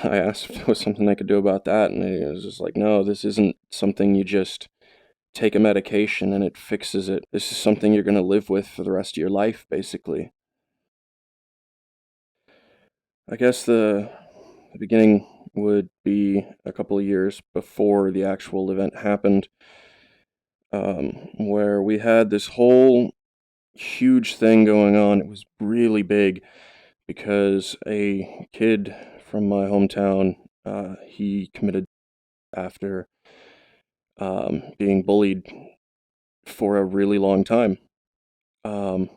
I asked if there was something I could do about that, and he was just like, no, this isn't something you just take a medication and it fixes it. This is something you're going to live with for the rest of your life, basically. I guess the beginning would be a couple of years before the actual event happened, where we had this whole huge thing going on. It was really big because a kid from my hometown, he committed after being bullied for a really long time. Um,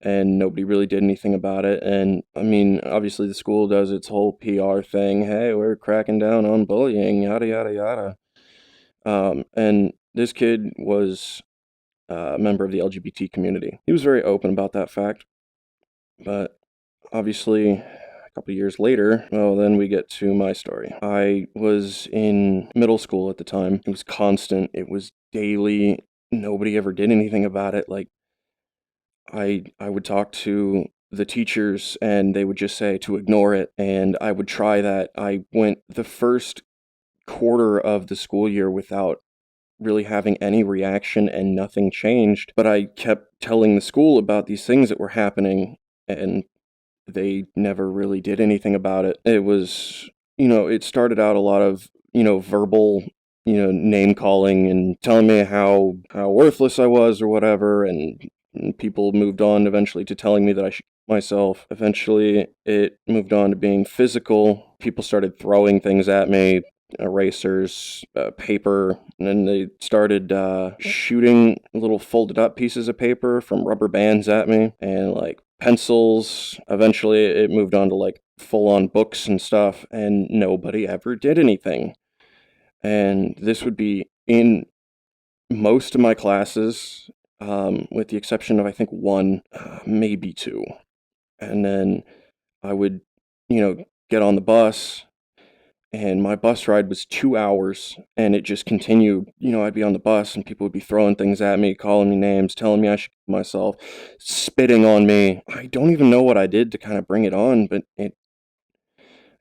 and nobody really did anything about it. And I mean, obviously, the school does its whole PR thing. Hey, we're cracking down on bullying, yada, yada, yada. And this kid was a member of the LGBT community. He was very open about that fact. But obviously, a couple of years later, well, then we get to my story. I was in middle school at the time. It was constant, it was daily. Nobody ever did anything about it. Like, I would talk to the teachers and they would just say to ignore it, and I would try that. I went the first quarter of the school year without really having any reaction and nothing changed, but I kept telling the school about these things that were happening, and they never really did anything about it. It was, it started out a lot of, verbal, name calling and telling me how worthless I was or whatever, and people moved on eventually to telling me that I should kill myself. Eventually, it moved on to being physical. People started throwing things at me, erasers, paper, and then they started shooting little folded up pieces of paper from rubber bands at me, and like pencils. Eventually, it moved on to like full on books and stuff, and nobody ever did anything. And this would be in most of my classes, with the exception of I think one, maybe two. And then I would, get on the bus, and my bus ride was 2 hours, and it just continued. I'd be on the bus, and people would be throwing things at me, calling me names, telling me I should kill myself, spitting on me. I don't even know what I did to kind of bring it on, but I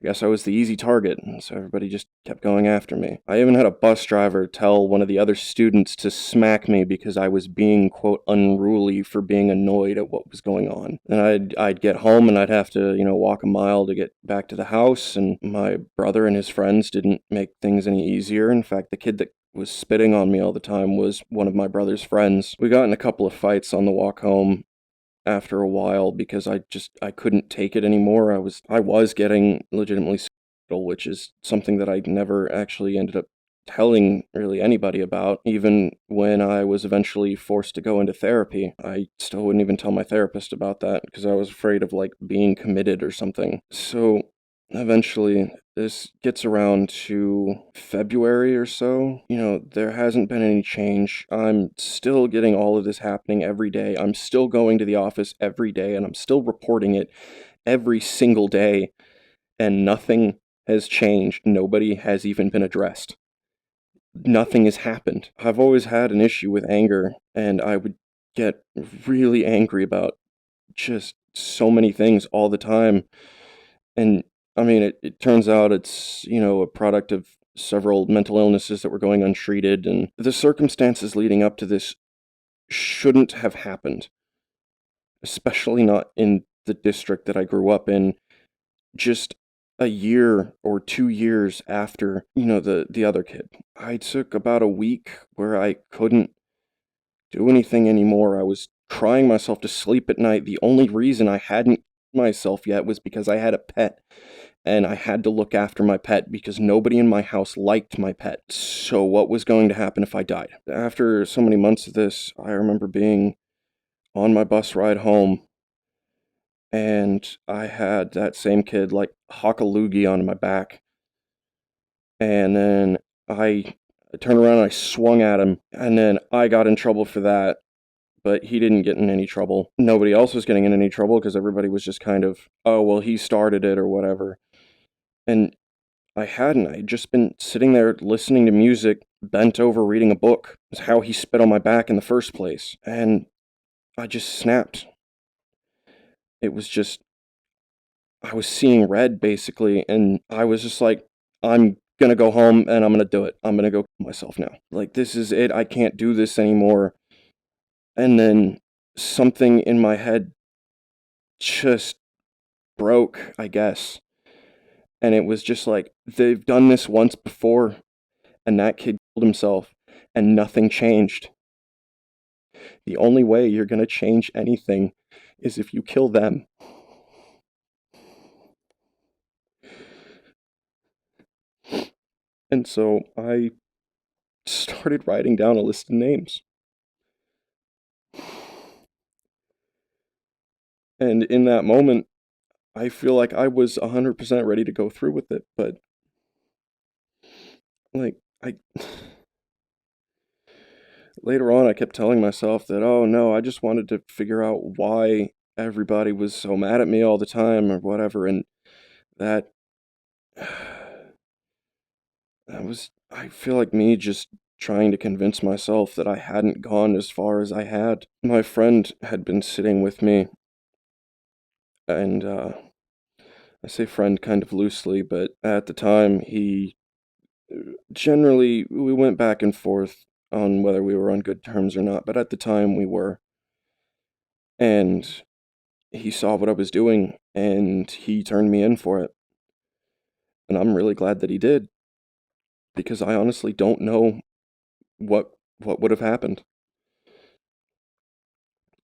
guess I was the easy target, and so everybody just kept going after me. I even had a bus driver tell one of the other students to smack me because I was being, quote, unruly for being annoyed at what was going on. And I'd get home and I'd have to, walk a mile to get back to the house, and my brother and his friends didn't make things any easier. In fact, the kid that was spitting on me all the time was one of my brother's friends. We got in a couple of fights on the walk home after a while because I couldn't take it anymore. I was getting legitimately suicidal, which is something that I never actually ended up telling really anybody about. Even when I was eventually forced to go into therapy, I still wouldn't even tell my therapist about that because I was afraid of like being committed or something. So eventually this gets around to February or so. There hasn't been any change. I'm still getting all of this happening every day. I'm still going to the office every day, and I'm still reporting it every single day, and nothing has changed. Nobody has even been addressed. Nothing has happened. I've always had an issue with anger, and I would get really angry about just so many things all the time. And I mean, it turns out it's, a product of several mental illnesses that were going untreated, and the circumstances leading up to this shouldn't have happened, especially not in the district that I grew up in, just a year or 2 years after, the other kid. I took about a week where I couldn't do anything anymore. I was crying myself to sleep at night. The only reason I hadn't myself yet was because I had a pet, and I had to look after my pet because nobody in my house liked my pet. So what was going to happen if I died? After so many months of this, I remember being on my bus ride home, and I had that same kid like hawk a loogie on my back, and then I turned around and I swung at him, and then I got in trouble for that, but he didn't get in any trouble. Nobody else was getting in any trouble because everybody was just kind of, oh, well, he started it or whatever. And I hadn't. I had just been sitting there listening to music, bent over reading a book. Is how he spit on my back in the first place. And I just snapped. It was just, I was seeing red basically, and I was just like, I'm gonna go home and I'm gonna do it. I'm gonna go kill myself now. Like, this is it. I can't do this anymore. And then something in my head just broke, I guess. And it was just like, they've done this once before, and that kid killed himself, and nothing changed. The only way you're gonna change anything is if you kill them. And so I started writing down a list of names. And in that moment, I feel like I was 100% ready to go through with it, but like I later on I kept telling myself that, oh no, I just wanted to figure out why everybody was so mad at me all the time or whatever, and that I feel like me just trying to convince myself that I hadn't gone as far as I had. My friend had been sitting with me, and I say friend kind of loosely, but at the time he generally we went back and forth on whether we were on good terms or not, but at the time we were. And he saw what I was doing and he turned me in for it. And I'm really glad that he did because I honestly don't know what what would have happened.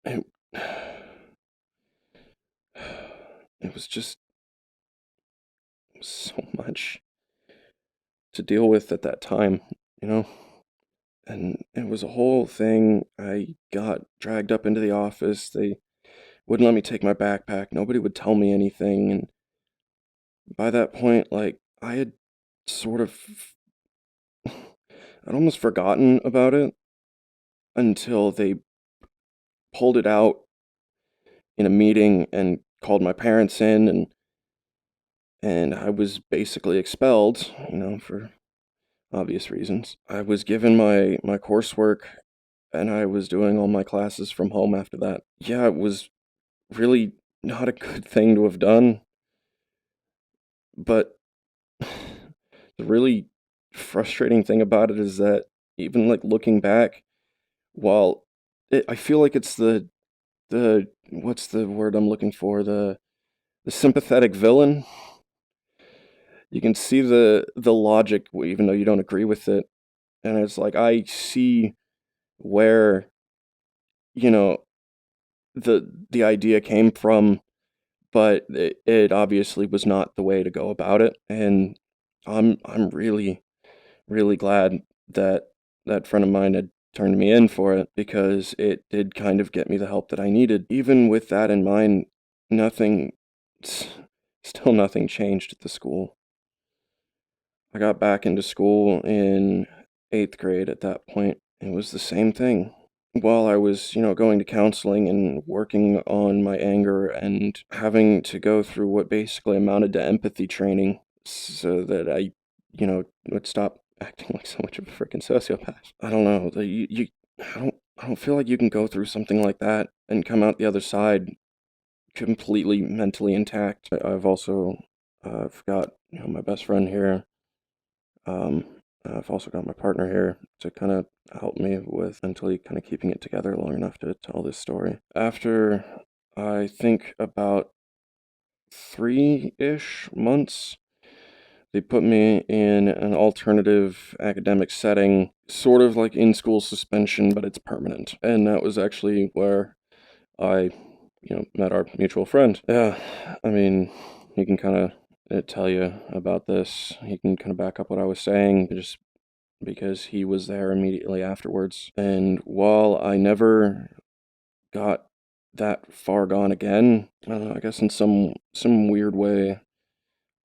It, it was just so much to deal with at that time, you know? And it was a whole thing. I got dragged up into the office. They wouldn't let me take my backpack. Nobody would tell me anything. And by that point, like, I had sort of, I'd almost forgotten about it until they pulled it out in a meeting and called my parents in, and I was basically expelled, for obvious reasons. I was given my coursework and I was doing all my classes from home after that. Yeah, it was really not a good thing to have done, but the really frustrating thing about it is that even like looking back, while I feel like it's the what's the word I'm looking for? The sympathetic villain. You can see the logic, even though you don't agree with it, and it's like I see where you know the idea came from, but it obviously was not the way to go about it, and I'm really really glad that that friend of mine had turned me in for it because it did kind of get me the help that I needed. Even with that in mind, nothing, still nothing changed at the school. I got back into school in eighth grade at that point. It was the same thing. While I was, going to counseling and working on my anger and having to go through what basically amounted to empathy training so that I, would stop acting like so much of a freaking sociopath. I don't know. I don't feel like you can go through something like that and come out the other side completely mentally intact. I've also I've got, my best friend here. Um, I've also got my partner here to kind of help me with mentally kind of keeping it together long enough to tell this story. After I think about 3-ish months, they put me in an alternative academic setting, sort of like in school suspension, but it's permanent. And that was actually where I, met our mutual friend. Yeah, I mean, he can kind of tell you about this. He can kind of back up what I was saying, just because he was there immediately afterwards. And while I never got that far gone again, I don't know, I guess in some weird way,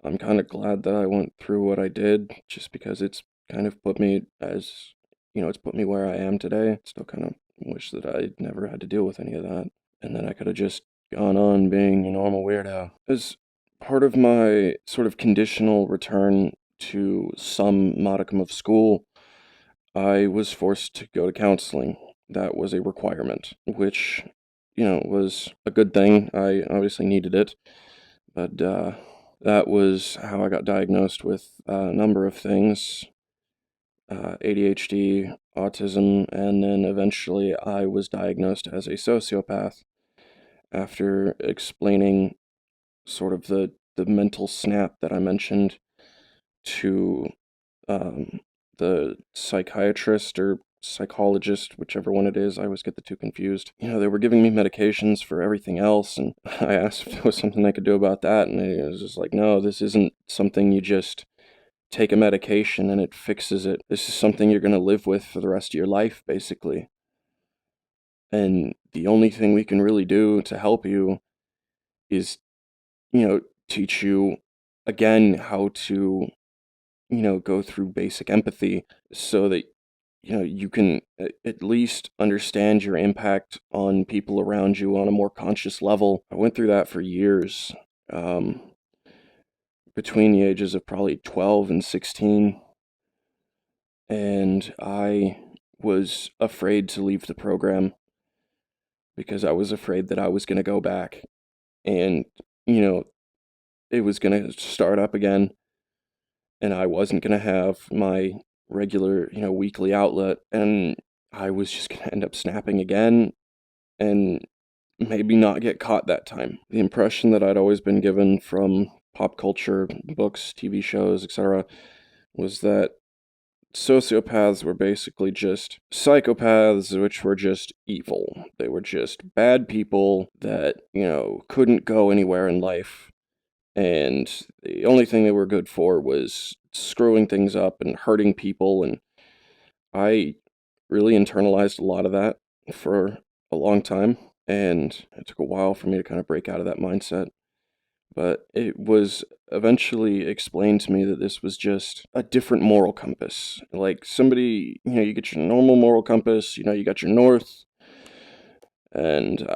I'm kind of glad that I went through what I did, just because it's kind of put me it's put me where I am today. Still kind of wish that I never had to deal with any of that, and that I could have just gone on being a normal weirdo. As part of my sort of conditional return to some modicum of school, I was forced to go to counseling. That was a requirement, which, was a good thing. I obviously needed it, But that was how I got diagnosed with a number of things, ADHD, autism, and then eventually I was diagnosed as a sociopath after explaining sort of the mental snap that I mentioned to um, the psychiatrist or psychologist, whichever one it is. I always get the two confused. They were giving me medications for everything else, and I asked if there was something I could do about that, and it was just like, no, this isn't something you just take a medication and it fixes it. This is something you're going to live with for the rest of your life, basically. And the only thing we can really do to help you is, teach you again how to, go through basic empathy so that, you can at least understand your impact on people around you on a more conscious level. I went through that for years, um, between the ages of probably 12 and 16. And I was afraid to leave the program because I was afraid that I was going to go back and, you know, it was going to start up again and I wasn't going to have my regular, weekly outlet and I was just going to end up snapping again and maybe not get caught that time. The impression that I'd always been given from pop culture, books, TV shows, etc., was that sociopaths were basically just psychopaths, which were just evil. They were just bad people that, couldn't go anywhere in life. And the only thing they were good for was screwing things up and hurting people. And I really internalized a lot of that for a long time. And it took a while for me to kind of break out of that mindset. But it was eventually explained to me that this was just a different moral compass. Like somebody, you get your normal moral compass, you got your north, and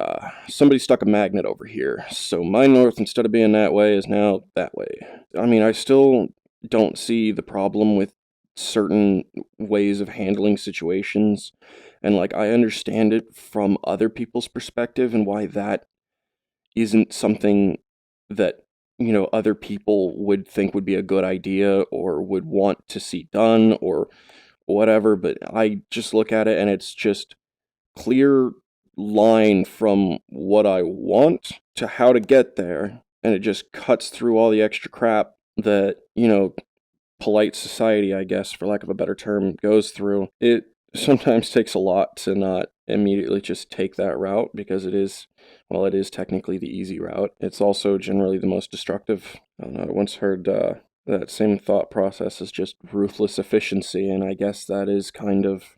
somebody stuck a magnet over here. So my north, instead of being that way, is now that way. I mean, I still don't see the problem with certain ways of handling situations. And like, I understand it from other people's perspective and why that isn't something that other people would think would be a good idea or would want to see done or whatever, but I just look at it and it's just clear line from what I want to how to get there, and it just cuts through all the extra crap that polite society, I guess, for lack of a better term, goes through. It sometimes takes a lot to not immediately just take that route because it is, well, it is technically the easy route. It's also generally the most destructive. I don't know, I once heard that same thought process is just ruthless efficiency, and I guess that is kind of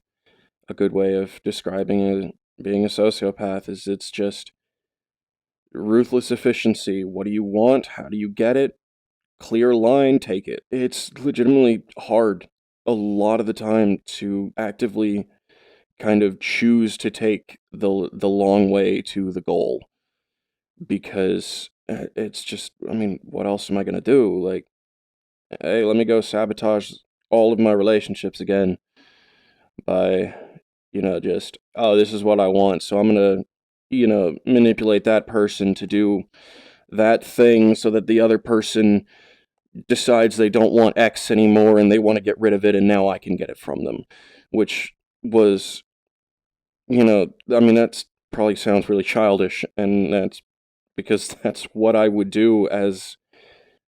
a good way of describing being a sociopath. Is it's just ruthless efficiency. What do you want? How do you get it? Clear line, take it. It's legitimately hard a lot of the time to actively kind of choose to take the long way to the goal because it's just, I mean, what else am I going to do? Like, hey, let me go sabotage all of my relationships again by, just, oh, this is what I want. So I'm going to, manipulate that person to do that thing so that the other person decides they don't want X anymore and they want to get rid of it and now I can get it from them. Which was, I mean, that's probably sounds really childish, and that's because that's what I would do as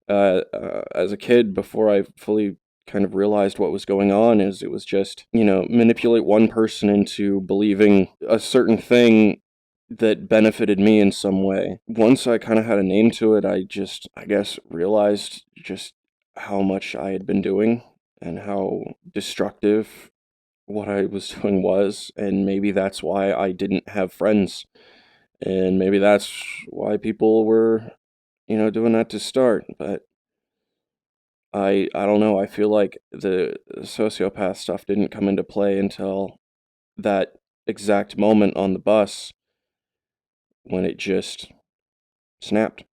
a kid before I fully kind of realized what was going on. Is it was just, manipulate one person into believing a certain thing that benefited me in some way. Once I kind of had a name to it, I guess, realized just how much I had been doing and how destructive what I was doing was, and maybe that's why I didn't have friends, and maybe that's why people were, doing that to start. But I don't know. I feel like the sociopath stuff didn't come into play until that exact moment on the bus when it just snapped.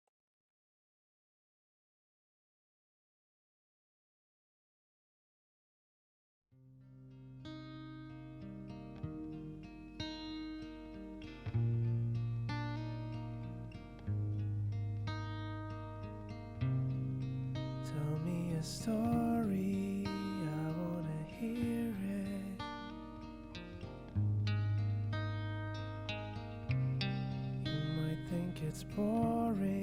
story, I wanna hear it. You might think it's boring,